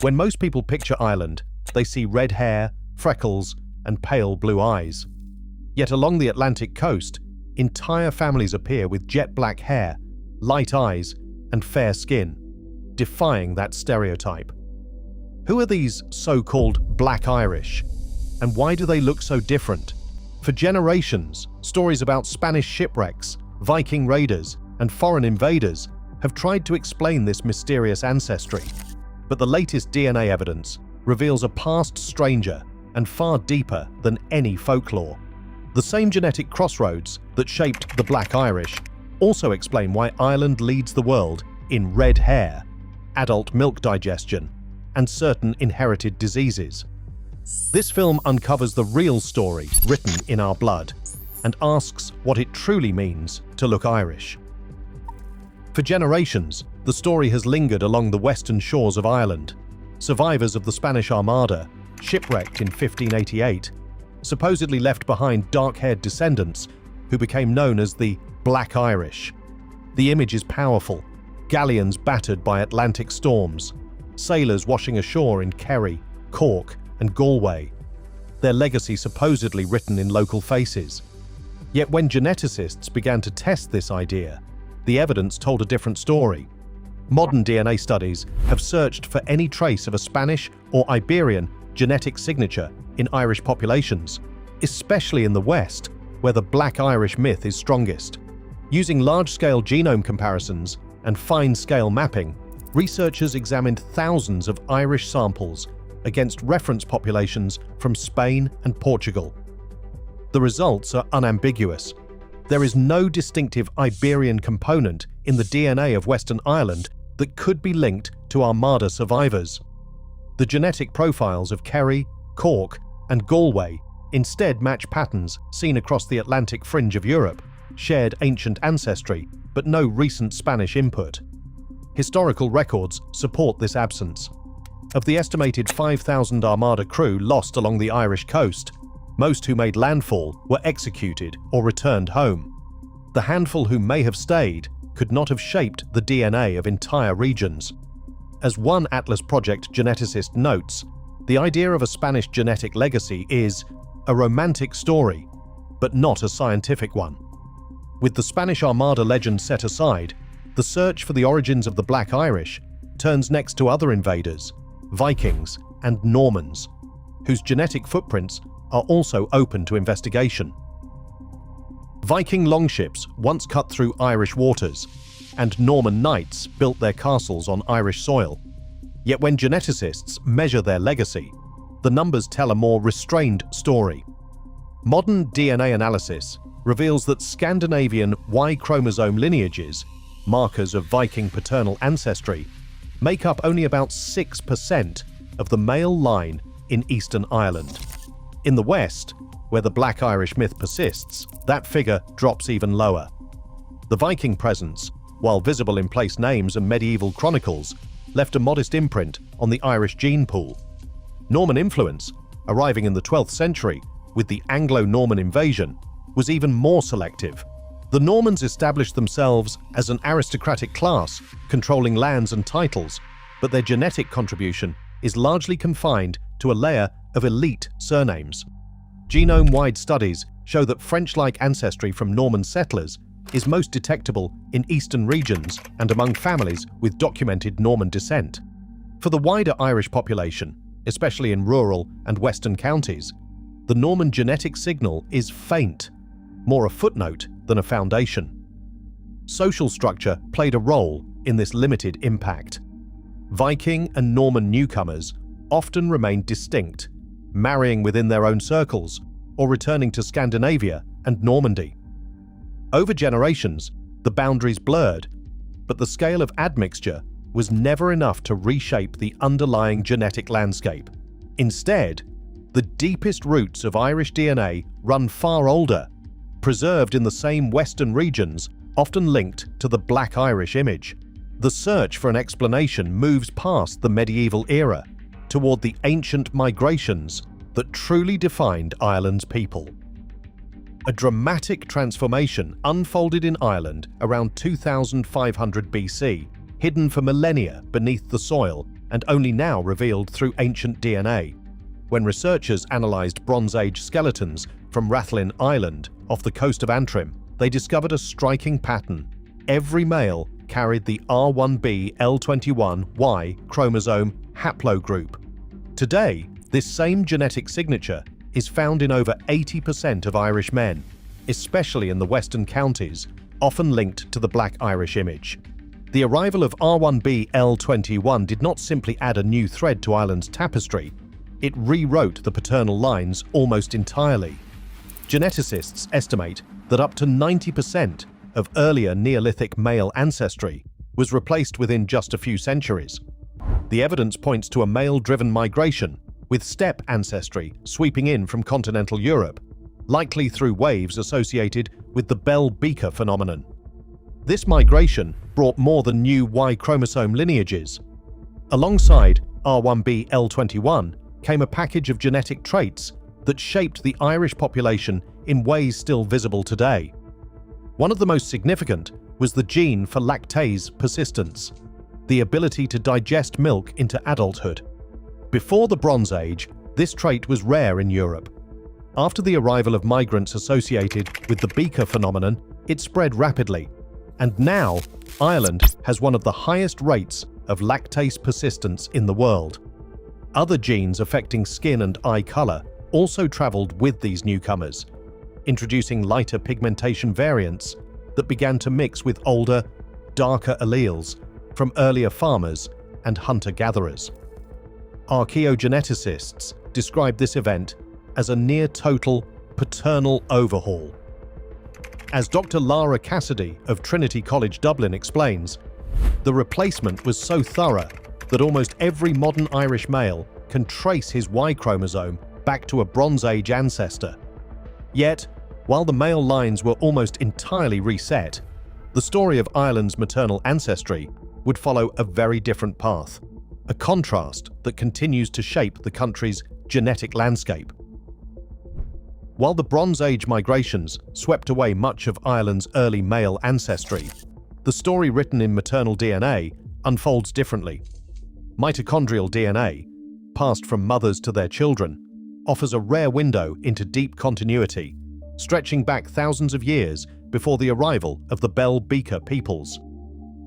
When most people picture Ireland, they see red hair, freckles, and pale blue eyes. Yet along the Atlantic coast, entire families appear with jet black hair, light eyes, and fair skin, defying that stereotype. Who are these so-called Black Irish? And why do they look so different? For generations, stories about Spanish shipwrecks, Viking raiders, and foreign invaders have tried to explain this mysterious ancestry. But the latest DNA evidence reveals a past stranger and far deeper than any folklore. The same genetic crossroads that shaped the Black Irish also explain why Ireland leads the world in red hair, adult milk digestion, and certain inherited diseases. This film uncovers the real story written in our blood and asks what it truly means to look Irish. For generations, the story has lingered along the western shores of Ireland. Survivors of the Spanish Armada, shipwrecked in 1588, supposedly left behind dark-haired descendants who became known as the Black Irish. The image is powerful: galleons battered by Atlantic storms, sailors washing ashore in Kerry, Cork, and Galway, their legacy supposedly written in local faces. Yet when geneticists began to test this idea, the evidence told a different story. Modern DNA studies have searched for any trace of a Spanish or Iberian genetic signature in Irish populations, especially in the West, where the Black Irish myth is strongest. Using large-scale genome comparisons and fine-scale mapping, researchers examined thousands of Irish samples against reference populations from Spain and Portugal. The results are unambiguous. There is no distinctive Iberian component in the DNA of Western Ireland that could be linked to Armada survivors. The genetic profiles of Kerry, Cork, and Galway instead match patterns seen across the Atlantic fringe of Europe, shared ancient ancestry, but no recent Spanish input. Historical records support this absence. Of the estimated 5,000 Armada crew lost along the Irish coast, most who made landfall were executed or returned home. The handful who may have stayed could not have shaped the DNA of entire regions. As one Atlas Project geneticist notes, the idea of a Spanish genetic legacy is a romantic story, but not a scientific one. With the Spanish Armada legend set aside, the search for the origins of the Black Irish turns next to other invaders, Vikings and Normans, whose genetic footprints are also open to investigation. Viking longships once cut through Irish waters, and Norman knights built their castles on Irish soil. Yet when geneticists measure their legacy, the numbers tell a more restrained story. Modern DNA analysis reveals that Scandinavian Y-chromosome lineages, markers of Viking paternal ancestry, make up only about 6% of the male line in Eastern Ireland. In the West, where the Black Irish myth persists, that figure drops even lower. The Viking presence, while visible in place names and medieval chronicles, left a modest imprint on the Irish gene pool. Norman influence, arriving in the 12th century with the Anglo-Norman invasion, was even more selective. The Normans established themselves as an aristocratic class, controlling lands and titles, but their genetic contribution is largely confined to a layer of elite surnames. Genome-wide studies show that French-like ancestry from Norman settlers is most detectable in eastern regions and among families with documented Norman descent. For the wider Irish population, especially in rural and western counties, the Norman genetic signal is faint, more a footnote than a foundation. Social structure played a role in this limited impact. Viking and Norman newcomers often remained distinct, marrying within their own circles or returning to Scandinavia and Normandy. Over generations, the boundaries blurred, but the scale of admixture was never enough to reshape the underlying genetic landscape. Instead, the deepest roots of Irish DNA run far older, preserved in the same western regions, often linked to the Black Irish image. The search for an explanation moves past the medieval era toward the ancient migrations that truly defined Ireland's people. A dramatic transformation unfolded in Ireland around 2500 BC, hidden for millennia beneath the soil and only now revealed through ancient DNA. When researchers analysed Bronze Age skeletons from Rathlin Island off the coast of Antrim, they discovered a striking pattern. Every male carried the R1b L21 Y-chromosome haplogroup. Today, this same genetic signature is found in over 80% of Irish men, especially in the western counties, often linked to the Black Irish image. The arrival of R1b L21 did not simply add a new thread to Ireland's tapestry, it rewrote the paternal lines almost entirely. Geneticists estimate that up to 90% of earlier Neolithic male ancestry was replaced within just a few centuries. The evidence points to a male-driven migration, with steppe ancestry sweeping in from continental Europe, likely through waves associated with the Bell Beaker phenomenon. This migration brought more than new Y-chromosome lineages. Alongside R1b L21 came a package of genetic traits that shaped the Irish population in ways still visible today. One of the most significant was the gene for lactase persistence, the ability to digest milk into adulthood. Before the Bronze Age, this trait was rare in Europe. After the arrival of migrants associated with the Beaker phenomenon, it spread rapidly, and now Ireland has one of the highest rates of lactase persistence in the world. Other genes affecting skin and eye color also traveled with these newcomers, introducing lighter pigmentation variants that began to mix with older, darker alleles from earlier farmers and hunter-gatherers. Archaeogeneticists describe this event as a near-total paternal overhaul. As Dr. Lara Cassidy of Trinity College Dublin explains, the replacement was so thorough that almost every modern Irish male can trace his Y-chromosome back to a Bronze Age ancestor. Yet, while the male lines were almost entirely reset, the story of Ireland's maternal ancestry would follow a very different path, a contrast that continues to shape the country's genetic landscape. While the Bronze Age migrations swept away much of Ireland's early male ancestry, the story written in maternal DNA unfolds differently. Mitochondrial DNA, passed from mothers to their children, offers a rare window into deep continuity, stretching back thousands of years before the arrival of the Bell Beaker peoples.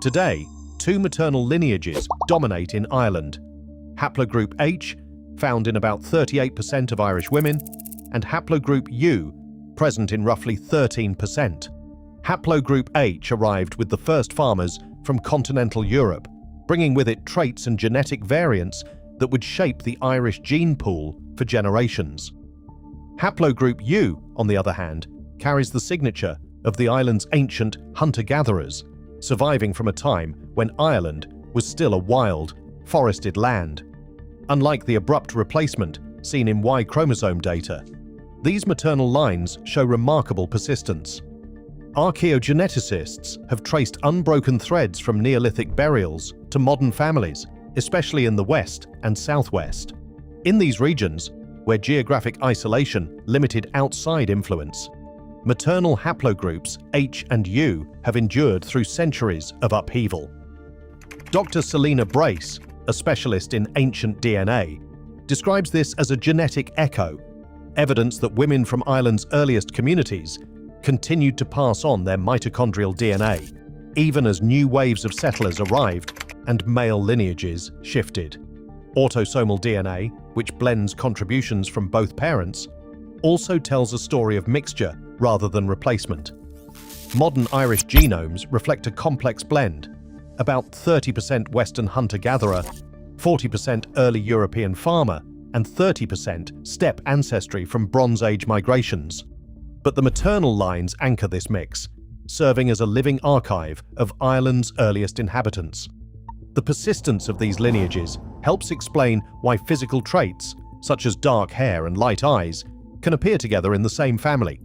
Today, two maternal lineages dominate in Ireland: haplogroup H, found in about 38% of Irish women, and haplogroup U, present in roughly 13%. Haplogroup H arrived with the first farmers from continental Europe, bringing with it traits and genetic variants that would shape the Irish gene pool for generations. Haplogroup U, on the other hand, carries the signature of the island's ancient hunter-gatherers, surviving from a time when Ireland was still a wild, forested land. Unlike the abrupt replacement seen in Y-chromosome data, these maternal lines show remarkable persistence. Archaeogeneticists have traced unbroken threads from Neolithic burials to modern families, especially in the West and Southwest. In these regions, where geographic isolation limited outside influence, maternal haplogroups H and U have endured through centuries of upheaval. Dr. Selina Brace, a specialist in ancient DNA, describes this as a genetic echo, evidence that women from Ireland's earliest communities continued to pass on their mitochondrial DNA, even as new waves of settlers arrived and male lineages shifted. Autosomal DNA, which blends contributions from both parents, also tells a story of mixture rather than replacement. Modern Irish genomes reflect a complex blend, about 30% Western hunter-gatherer, 40% early European farmer, and 30% steppe ancestry from Bronze Age migrations. But the maternal lines anchor this mix, serving as a living archive of Ireland's earliest inhabitants. The persistence of these lineages helps explain why physical traits, such as dark hair and light eyes, can appear together in the same family,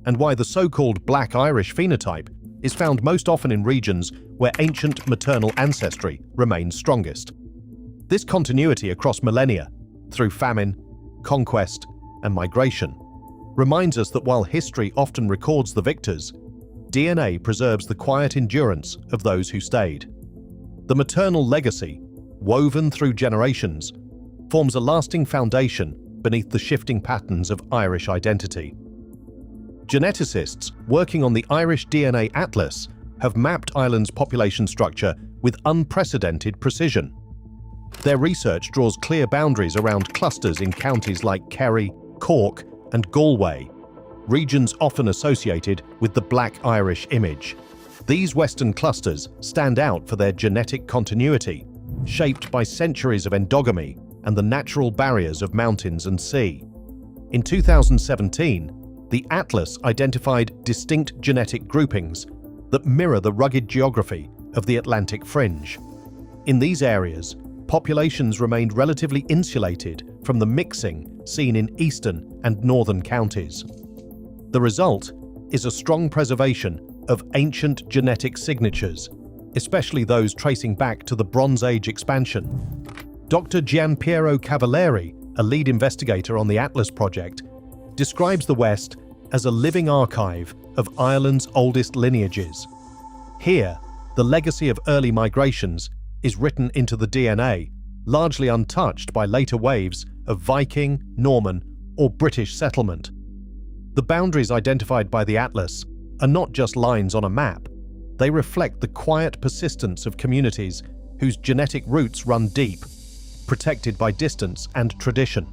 and why the so-called Black Irish phenotype is found most often in regions where ancient maternal ancestry remains strongest. This continuity across millennia, through famine, conquest, and migration, reminds us that while history often records the victors, DNA preserves the quiet endurance of those who stayed. The maternal legacy, woven through generations, forms a lasting foundation beneath the shifting patterns of Irish identity. Geneticists working on the Irish DNA Atlas have mapped Ireland's population structure with unprecedented precision. Their research draws clear boundaries around clusters in counties like Kerry, Cork, and Galway, regions often associated with the Black Irish image. These Western clusters stand out for their genetic continuity, shaped by centuries of endogamy and the natural barriers of mountains and sea. In 2017, the Atlas identified distinct genetic groupings that mirror the rugged geography of the Atlantic fringe. In these areas, populations remained relatively insulated from the mixing seen in eastern and northern counties. The result is a strong preservation of ancient genetic signatures, especially those tracing back to the Bronze Age expansion. Dr. Gianpiero Cavalieri, a lead investigator on the Atlas project, describes the West as a living archive of Ireland's oldest lineages. Here, the legacy of early migrations is written into the DNA, largely untouched by later waves of Viking, Norman, or British settlement. The boundaries identified by the Atlas are not just lines on a map. They reflect the quiet persistence of communities whose genetic roots run deep, protected by distance and tradition.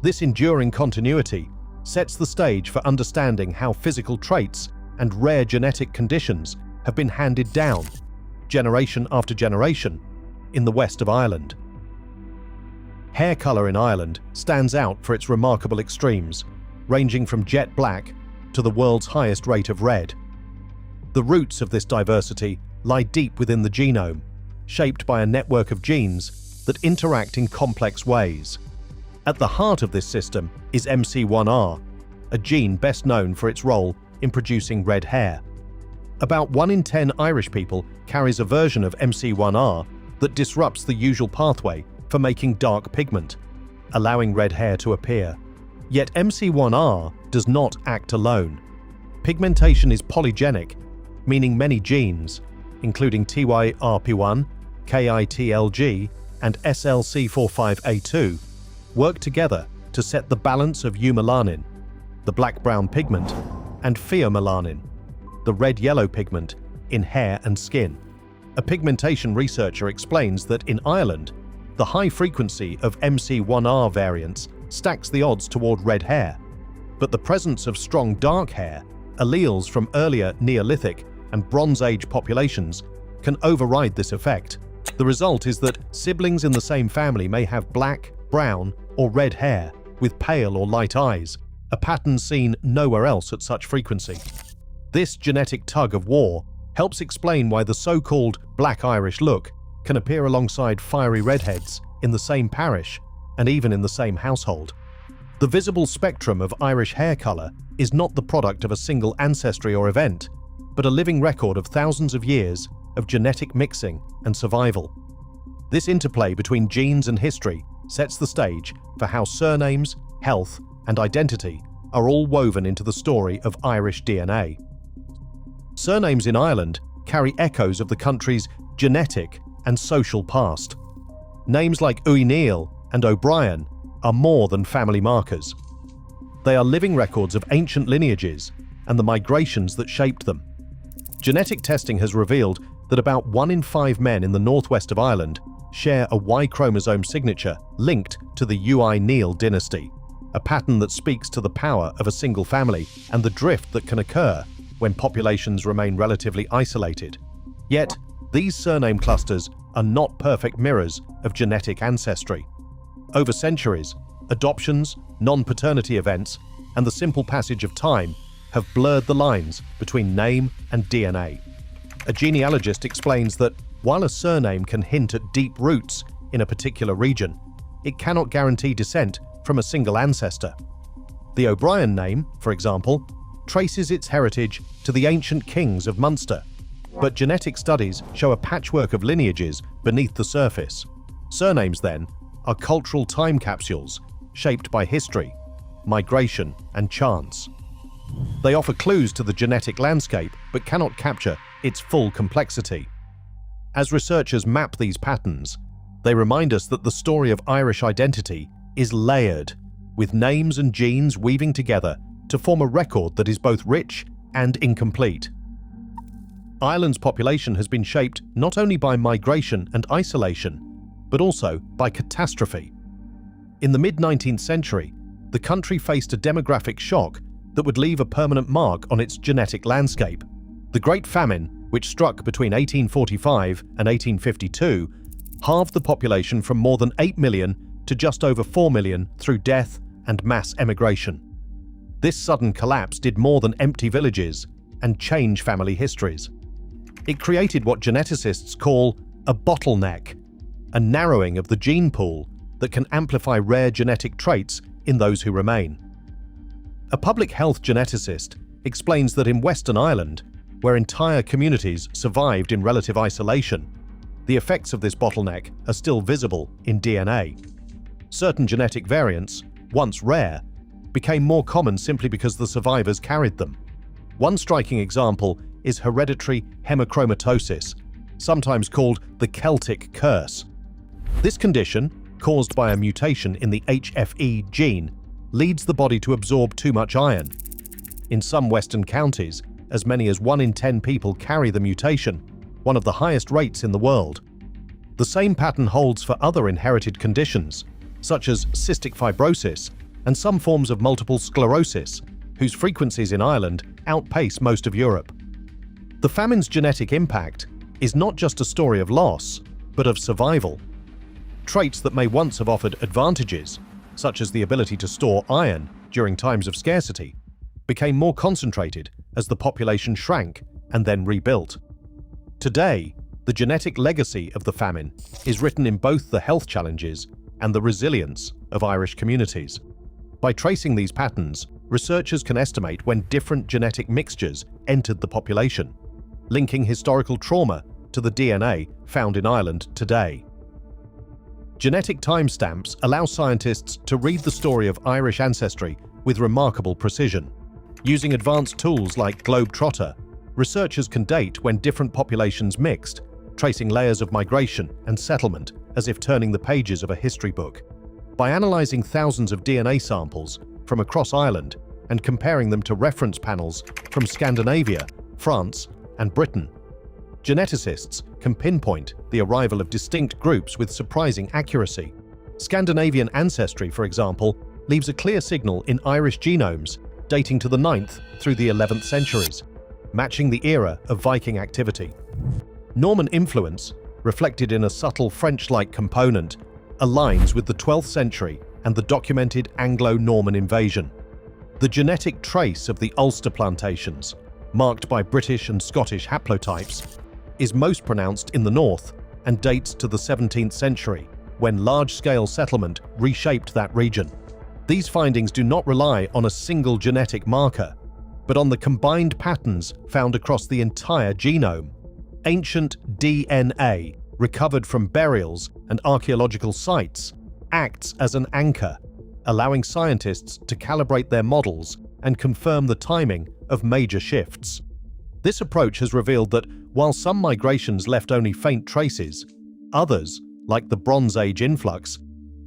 This enduring continuity sets the stage for understanding how physical traits and rare genetic conditions have been handed down, generation after generation, in the west of Ireland. Hair colour in Ireland stands out for its remarkable extremes, ranging from jet black to the world's highest rate of red. The roots of this diversity lie deep within the genome, shaped by a network of genes that interact in complex ways. At the heart of this system is MC1R, a gene best known for its role in producing red hair. About 1 in 10 Irish people carries a version of MC1R that disrupts the usual pathway for making dark pigment, allowing red hair to appear. Yet MC1R does not act alone. Pigmentation is polygenic, meaning many genes, including TYRP1, KITLG, and SLC45A2, work together to set the balance of eumelanin, the black-brown pigment, and pheomelanin, the red-yellow pigment, in hair and skin. A pigmentation researcher explains that in Ireland, the high frequency of MC1R variants stacks the odds toward red hair, but the presence of strong dark hair, alleles from earlier Neolithic and Bronze Age populations, can override this effect. The result is that siblings in the same family may have black, brown, or red hair with pale or light eyes, a pattern seen nowhere else at such frequency. This genetic tug of war helps explain why the so-called Black Irish look can appear alongside fiery redheads in the same parish and even in the same household. The visible spectrum of Irish hair colour is not the product of a single ancestry or event, but a living record of thousands of years of genetic mixing and survival. This interplay between genes and history sets the stage for how surnames, health, and identity are all woven into the story of Irish DNA. Surnames in Ireland carry echoes of the country's genetic and social past. Names like Uí and O'Brien are more than family markers. They are living records of ancient lineages and the migrations that shaped them. Genetic testing has revealed that about 1 in 5 men in the northwest of Ireland share a Y-chromosome signature linked to the Uí dynasty, a pattern that speaks to the power of a single family and the drift that can occur when populations remain relatively isolated. Yet, these surname clusters are not perfect mirrors of genetic ancestry. Over centuries, adoptions, non-paternity events, and the simple passage of time have blurred the lines between name and DNA. A genealogist explains that while a surname can hint at deep roots in a particular region, it cannot guarantee descent from a single ancestor. The O'Brien name, for example, traces its heritage to the ancient kings of Munster, but genetic studies show a patchwork of lineages beneath the surface. Surnames, then, are cultural time capsules shaped by history, migration, and chance. They offer clues to the genetic landscape but cannot capture its full complexity. As researchers map these patterns, They remind us that the story of Irish identity is layered, with names and genes weaving together to form a record that is both rich and incomplete. Ireland's population has been shaped not only by migration and isolation, but also by catastrophe. In the mid-19th century, the country faced a demographic shock that would leave a permanent mark on its genetic landscape. The Great Famine, which struck between 1845 and 1852, halved the population from more than 8 million to just over 4 million through death and mass emigration. This sudden collapse did more than empty villages and change family histories. It created what geneticists call a bottleneck, a narrowing of the gene pool that can amplify rare genetic traits in those who remain. A public health geneticist explains that in Western Ireland, where entire communities survived in relative isolation, the effects of this bottleneck are still visible in DNA. Certain genetic variants, once rare, became more common simply because the survivors carried them. One striking example is hereditary hemochromatosis, sometimes called the Celtic curse. This condition, caused by a mutation in the HFE gene, leads the body to absorb too much iron. In some Western counties, as many as 1 in 10 people carry the mutation, one of the highest rates in the world. The same pattern holds for other inherited conditions, such as cystic fibrosis and some forms of multiple sclerosis, whose frequencies in Ireland outpace most of Europe. The famine's genetic impact is not just a story of loss, but of survival. Traits that may once have offered advantages, such as the ability to store iron during times of scarcity, became more concentrated as the population shrank and then rebuilt. Today, the genetic legacy of the famine is written in both the health challenges and the resilience of Irish communities. By tracing these patterns, researchers can estimate when different genetic mixtures entered the population, linking historical trauma to the DNA found in Ireland today. Genetic timestamps allow scientists to read the story of Irish ancestry with remarkable precision. Using advanced tools like Globetrotter, researchers can date when different populations mixed, tracing layers of migration and settlement as if turning the pages of a history book. By analyzing thousands of DNA samples from across Ireland and comparing them to reference panels from Scandinavia, France, and Britain, geneticists can pinpoint the arrival of distinct groups with surprising accuracy. Scandinavian ancestry, for example, leaves a clear signal in Irish genomes dating to the 9th through the 11th centuries, matching the era of Viking activity. Norman influence, reflected in a subtle French-like component, aligns with the 12th century and the documented Anglo-Norman invasion. The genetic trace of the Ulster plantations, marked by British and Scottish haplotypes, is most pronounced in the north and dates to the 17th century, when large-scale settlement reshaped that region. These findings do not rely on a single genetic marker, but on the combined patterns found across the entire genome. Ancient DNA, recovered from burials and archaeological sites, acts as an anchor, allowing scientists to calibrate their models and confirm the timing of major shifts. This approach has revealed that while some migrations left only faint traces, others, like the Bronze Age influx,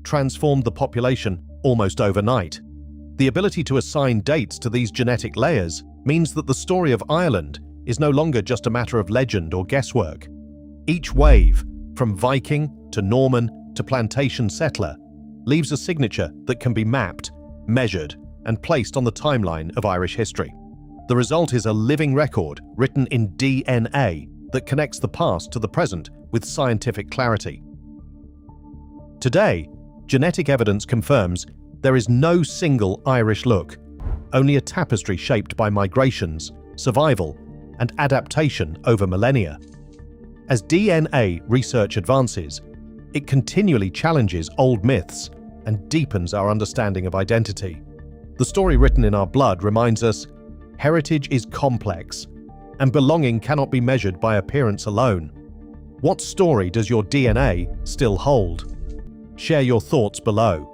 transformed the population almost overnight. The ability to assign dates to these genetic layers means that the story of Ireland is no longer just a matter of legend or guesswork. Each wave, from Viking to Norman to plantation settler, leaves a signature that can be mapped, measured, and placed on the timeline of Irish history. The result is a living record written in DNA that connects the past to the present with scientific clarity. Today, genetic evidence confirms there is no single Irish look, only a tapestry shaped by migrations, survival, and adaptation over millennia. As DNA research advances, it continually challenges old myths and deepens our understanding of identity. The story written in our blood reminds us heritage is complex, and belonging cannot be measured by appearance alone. What story does your DNA still hold? Share your thoughts below.